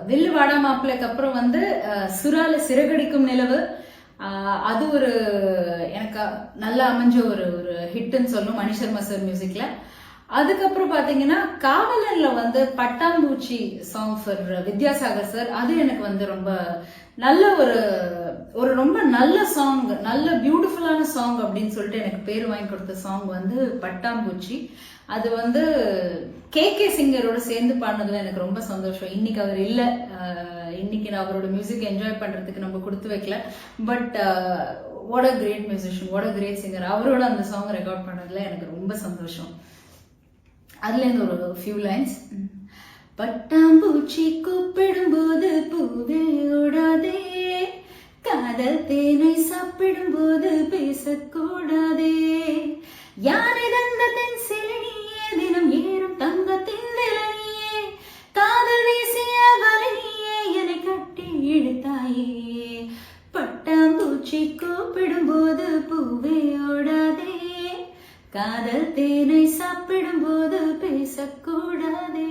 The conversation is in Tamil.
வில்லு வாடா மாப்பிள்ளைக்கு அப்புறம் வந்து சுறால சிறகடிக்கும் நிலவு, அது ஒரு எனக்கு நல்லா அமைஞ்ச ஒரு ஒரு ஹிட்னு சொல்லும் மணி சர்மா சார் மியூசிக்ல. அதுக்கப்புறம் பாத்தீங்கன்னா காவலன்ல வந்து பட்டாம்பூச்சி சாங் ஃபார் வித்யாசாகர் சார், அது எனக்கு வந்து ரொம்ப நல்ல ஒரு ஒரு ரொம்ப நல்ல சாங், நல்ல பியூட்டிஃபுல்லான சாங் அப்படின்னு சொல்லிட்டு எனக்கு பேர் வாங்கி கொடுத்த சாங் வந்து பட்டாம்பூச்சி. அது வந்து கே சிங்கரோட சேர்ந்து பாடினதுல எனக்கு ரொம்ப சந்தோஷம். இன்னைக்கு அவர் இல்லை, இன்னைக்கு நான் அவரோட மியூசிக் என்ஜாய் பண்றதுக்கு நம்ம கொடுத்து வைக்கல. But what a great musician, what a great singer. அவரோட அந்த சாங் ரெக்கார்ட் பண்ணதுல எனக்கு ரொம்ப சந்தோஷம். அதுல இருந்து ஒரு ஃபியூ லைன்ஸ். பட்டாம்பூச்சி கூப்பிடும் போது பூவே ஓடாதே, காதல் தேனை சாப்பிடும் போது பேசக்கூடாதே, யானை தந்தத்தின் சிலனியே தினம் ஏறும் தங்கத்தின் விலையே, காதல் வீசிய வலையே என்னை கட்டி இழுத்தாயே, பட்டாம்பூச்சி கூப்பிடும் போது பூவே ஓடாதே, காதல் தேனை சாப்பிடும் போது பேசக்கூடாதே.